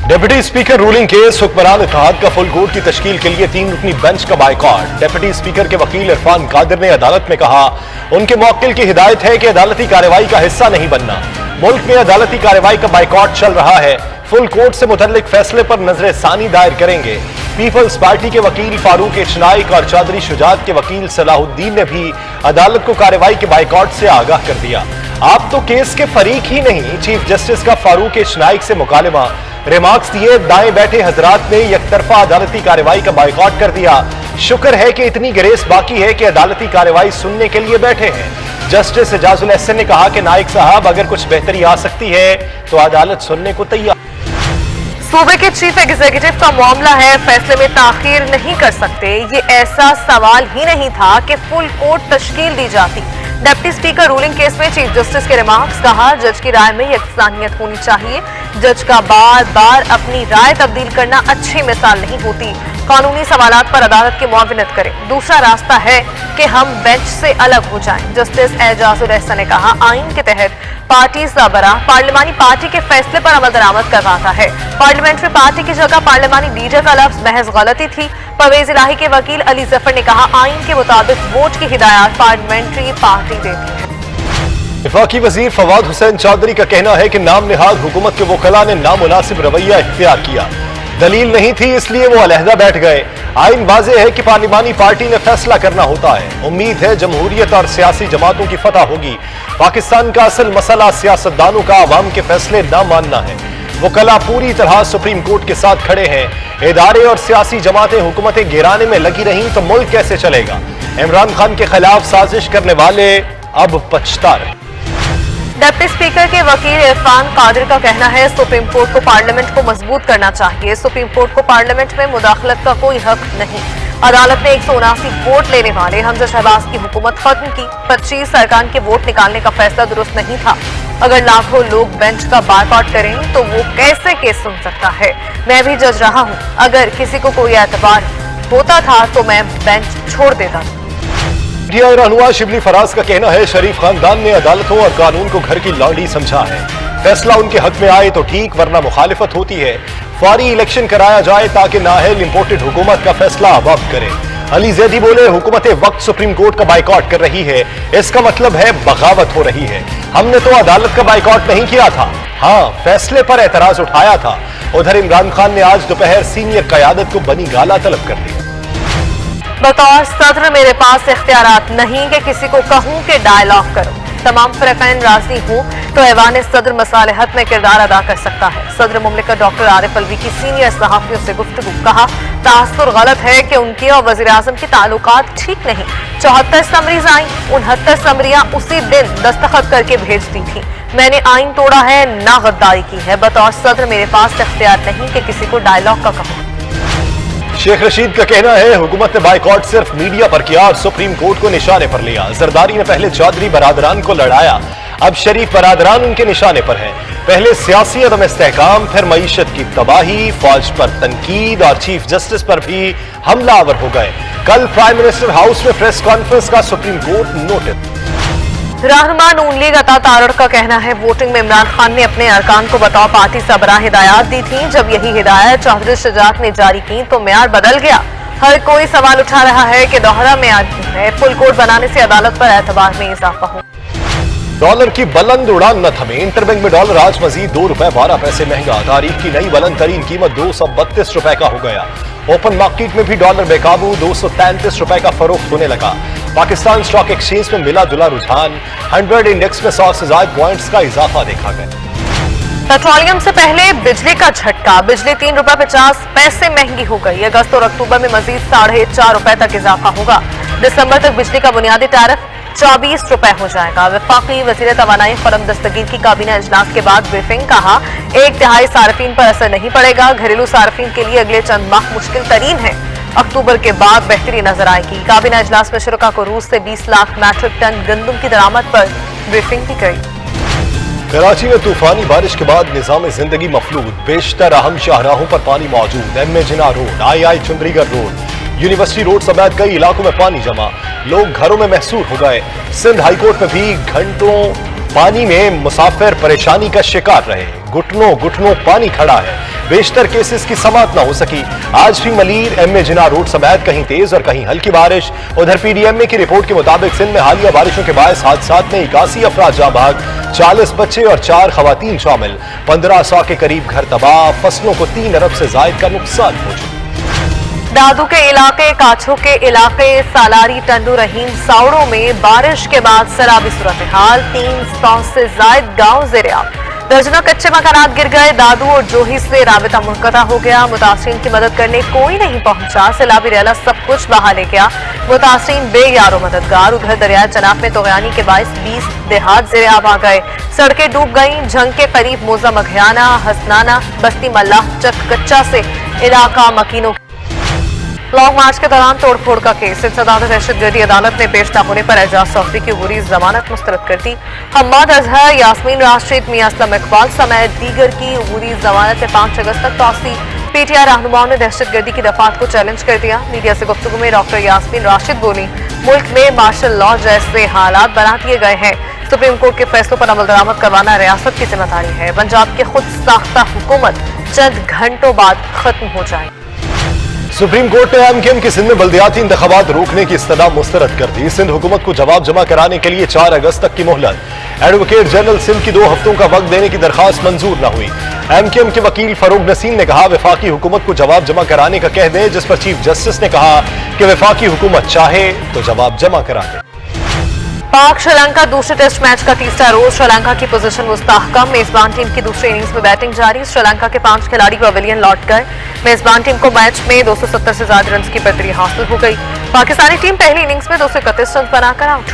Deputy speaker ruling case हुक्मरान इत्तेहाद का full court की तश्कील के लिए 3 रुकनी बेंच का बायकॉट। डिप्टी स्पीकर के वकील इरफान कादिर ने अदालत में कहा, उनके मुवक्किल की हिदायत है कि अदालती कार्रवाई का हिस्सा नहीं बनना। मुल्क में अदालती कार्रवाई का बायकॉट चल रहा है। फुल कोर्ट से मुतल्लिक फैसले पर नजर सानी दायर करेंगे। पीपल्स पार्टी के वकील फारूक एच नाइक और चौधरी शुजात के वकील सलाहुद्दीन ने भी अदालत को कार्रवाई के बायकॉट से आगाह कर दिया। आप तो केस के फरीक ही नहीं, चीफ जस्टिस का फारूक एच नाइक से मुकालमा। रिमार्क्स दिए, दाएं बैठे हजरात ने यकतरफा अदालती कार्रवाई का बायकॉट कर दिया। शुक्र है कि इतनी ग्रेस बाकी है कि अदालती कार्रवाई सुनने के लिए बैठे हैं। जस्टिस एजाजुल एहसन ने कहा कि नाइक साहब, अगर कुछ बेहतरी आ सकती है तो अदालत सुनने को तैयार। सूबे के चीफ एग्जीक्यूटिव का मामला है, फैसले में ताखीर नहीं कर सकते। ये ऐसा सवाल ही नहीं था कि फुल कोर्ट तश्कील दी जाती। डिप्टी स्पीकर रूलिंग केस में चीफ जस्टिस के रिमार्क्स, कहा जज की राय में यकसानियत होनी चाहिए। जज का बार बार अपनी राय तब्दील करना अच्छी मिसाल नहीं होती। कानूनी सवालात पर अदालत की मुआविनत करें। दूसरा रास्ता है कि हम बेंच से अलग हो जाएं। जस्टिस एजाजुल एहसन ने कहा, आइन के तहत पार्टी सरबराह पार्लिमानी पार्टी के फैसले पर अमल दरामद करवाता है। पार्लियामेंट्री पार्टी की जगह पार्लिमानी लीडर का लफ्ज महज गलती थी। परवेज इलाही के वकील अली जफर ने कहा, आइन के मुताबिक वोट की हिदायत पार्लियामेंट्री पार्टी देती है। वफाकी वजीर फवाद हुसैन चौधरी का कहना है कि नाम निहाद हुकूमत के वकला ने नामुनासिब रवैया इख्तियार किया। दलील नहीं थी इसलिए वो अलहदा बैठ गए। आइन वाज़ेह है कि पार्लिमानी पार्टी ने फैसला करना होता है। उम्मीद है जमहूरियत और सियासी जमातों की फतह होगी। पाकिस्तान का असल मसला सियासतदानों का अवाम के फैसले न मानना है। वकला पूरी तरह सुप्रीम कोर्ट के साथ खड़े हैं। इदारे और सियासी जमातें हुकूमतें गिराने में लगी रहीं तो मुल्क कैसे चलेगा। इमरान खान के खिलाफ साजिश करने वाले अब पछता रहे। डिप्टी स्पीकर के वकील इरफान कादिर का कहना है, सुप्रीम कोर्ट को पार्लियामेंट को मजबूत करना चाहिए। सुप्रीम कोर्ट को पार्लियामेंट में मुदाखलत का कोई हक नहीं। अदालत ने 179 वोट लेने वाले हमजा शहबाज की हुकूमत खत्म की। 25 अरकान के वोट निकालने का फैसला दुरुस्त नहीं था। अगर लाखों लोग बेंच का बायकॉट करें तो वो कैसे केस सुन सकता है। मैं भी जज रहा हूँ, अगर किसी को कोई एतबार होता था तो मैं बेंच छोड़ देता था। रहनुमा शिबली फराज का कहना है, शरीफ खानदान ने अदालतों और कानून को घर की लौंडी समझा है। फैसला उनके हक में आए तो ठीक, वरना मुखालिफत होती है। फौरी इलेक्शन कराया जाए ताकि नाहल इंपोर्टेड हुकूमत का फैसला अवाम करे। अली जैदी बोले, हुकूमत वक्त सुप्रीम कोर्ट का बायकॉट कर रही है, इसका मतलब है बगावत हो रही है। हमने तो अदालत का बायकॉट नहीं किया था, हाँ फैसले पर एतराज उठाया था। उधर इमरान खान ने आज दोपहर सीनियर क़यादत को बनी गाला तलब कर दिया। बतौर सदर मेरे पास इख्तियारात नहीं कि किसी को कहूं कि डायलॉग करो। तमाम फ़रक़ैन राज़ी हूं तो ऐवान सदर मसालहत में किरदार अदा कर सकता है। सदर मुमलिकत डॉक्टर आरिफ अलवी की सीनियर सहाफ़ियों से गुफ्तगू, कहा तासुर गलत है कि उनके और वज़ीर आज़म के ताल्लुकात ठीक नहीं। 74 समरीज आई, 69 समरियां उसी दिन दस्तखत करके भेज दी थी। मैंने आइन तोड़ा है, ना गद्दारी की है। बतौर सदर मेरे पास इख्तियार नहीं कि किसी को डायलॉग का कहूं। शेख रशीद का कहना है, हुकूमत ने बायकॉट सिर्फ मीडिया पर किया और सुप्रीम कोर्ट को निशाने पर लिया। जरदारी ने पहले चौधरी बरादरान को लड़ाया, अब शरीफ बरादरान उनके निशाने पर हैं। पहले सियासी अदम इस्तेहकाम, फिर मईशत की तबाही, फौज पर तनकीद और चीफ जस्टिस पर भी हमलावर हो गए। कल प्राइम मिनिस्टर हाउस में प्रेस कॉन्फ्रेंस का सुप्रीम कोर्ट नोटिस। रहनुमा नून लीग अता तारड़ का कहना है, वोटिंग में इमरान खान ने अपने अरकान को बताओ पार्टी सरबराह हिदायत दी थी। जब यही हिदायत चौधरी शुजात ने जारी की तो म्यार बदल गया। हर कोई सवाल उठा रहा है कि दोहरा म्यार क्यों है। फुल कोर्ट बनाने से अदालत पर एतबार में इजाफा हो। डॉलर की बुलंद उड़ान न थमे। इंटरबैंक में डॉलर आज मजीद 2 रुपए 12 पैसे महंगा। तारीख की नई बुलंद तरीन कीमत 232 रुपए का हो गया। ओपन मार्केट में भी डॉलर बेकाबू 233 रुपए का फरोख्त होने लगा। पाकिस्तान स्टॉक एक्सचेंज में मिला जुला रुझान। 100 इंडेक्स में 100 से ज्यादा पॉइंट्स का इजाफा देखा गया। पेट्रोलियम से पहले बिजली का झटका, बिजली 3 रुपए 50 पैसे महंगी हो गई। अगस्त और अक्टूबर में मजीद 4.5 रुपए तक इजाफा होगा। दिसंबर तक बिजली का बुनियादी टैरिफ 24 रुपए हो जाएगा। वफाकी वज़ीर तवानाई खरम दस्तगीर की काबीना इजलास के बाद ब्रीफिंग, कहा 1/3 सार्फिन पर असर नहीं पड़ेगा। घरेलू सार्फिन के लिए अगले चंद माह मुश्किल तरीन है। अक्टूबर के बाद बेहतरी नजर आएगी। काबीना इजलास में शुरका को रूस से 20 लाख मैट्रिक टन गंदम की दरामद पर ब्रीफिंग की गई। कराची में तूफानी बारिश के बाद निजाम जिंदगी मफलूद। बेशतर अहम शाहराहों पर पानी मौजूद। M A Jinnah road, I Chundrigar road, university road समेत कई इलाकों में पानी जमा। लोग घरों में महसूर हो गए। सिंध हाईकोर्ट में भी घंटों पानी में मुसाफिर परेशानी का शिकार रहे। घुटनों घुटनों पानी खड़ा है। बेशतर केसेस की समाअत न हो सकी। आज भी Malir, M A Jinnah road समेत कहीं तेज और कहीं हल्की बारिश। उधर पीडीएमए की रिपोर्ट के मुताबिक सिंध में हालिया बारिशों के बायस हादसात में 81 अफराद जाँ भाग, 40 बच्चे और 4 खवातीन शामिल। 1500 के करीब घर तबाह, फसलों को 3 अरब से जायद का नुकसान हो चुका। दादू के इलाके, काछो के इलाके, सालारी, टंडू, रहीम, साउड़ों में बारिश के बाद सैलाबी सूरत हाल। 300 से जायद गांव ज़ेर-ए-आब। दर्जनों कच्चे मकानात गिर गए। दादू और जोही से राबिता मुनक़ता हो गया। मुतासरीन की मदद करने कोई नहीं पहुंचा। सैलाबी रेला सब कुछ बहा ले गया। मुतासरीन बेयारो मददगार। उधर दरियाए चनाब में तोग़यानी के बायस 20 देहात ज़ेर-ए-आब आ गए। सड़कें डूब गईं। झंग के करीब मोजा मघियाना, हसनाना, बस्ती मल्लाह चक कच्चा से इलाका मकीनों। लॉन्ग मार्च के दौरान तोड़फोड़ का केस। सदारत दहशतगर्दी अदालत ने पेश न होने पर एजाज चौधरी की अबूरी जमानत मुस्तरद कर दी। हम्माद अजहर, यास्मीन राशिद, मियां असलम इकबाल समेत दीगर की अबूरी जमानत में 5 अगस्त तक तौसी। पीटीआई रहनुमाओं ने दहशतगर्दी की दफात को चैलेंज कर दिया। मीडिया से गुफ्तगू में डॉक्टर यास्मीन राशिद बोली, मुल्क में मार्शल लॉ जैसे हालात बना दिए गए हैं। सुप्रीम कोर्ट के फैसलों पर अमल दरामद करवाना रियासत की जिम्मेदारी है। पंजाब की खुद साख्ता हुकूमत चंद घंटों बाद खत्म हो जाएगी। सुप्रीम कोर्ट ने एमकेएम की सिंध में बल्दियाती इंतखाबात रोकने की इस्तदा मुस्तरद कर दी। सिंध हुकूमत को जवाब जमा कराने के लिए 4 अगस्त तक की मोहलत। एडवोकेट जनरल सिंध की 2 हफ्तों का वक्त देने की दरखास्त मंजूर न हुई। एमकेएम के वकील फरूक नसीम ने कहा, वफाकी हुकूमत को जवाब जमा कराने का कह दें, जिस पर चीफ जस्टिस ने कहा कि वफाकी हुकूमत चाहे तो जवाब जमा करा दे। पाक श्रीलंका दूसरे टेस्ट मैच का तीसरा रोज। श्रीलंका की पोजीशन मुस्तहकम। मेजबान टीम की दूसरी इनिंग्स में बैटिंग जारी। श्रीलंका के 5 खिलाड़ी पवेलियन लौट गए। मेजबान टीम को मैच में 270 से ज्यादा रन की बर्तरी हासिल हो गई। पाकिस्तानी टीम पहली इनिंग्स में 231 रन बनाकर आउट हुई।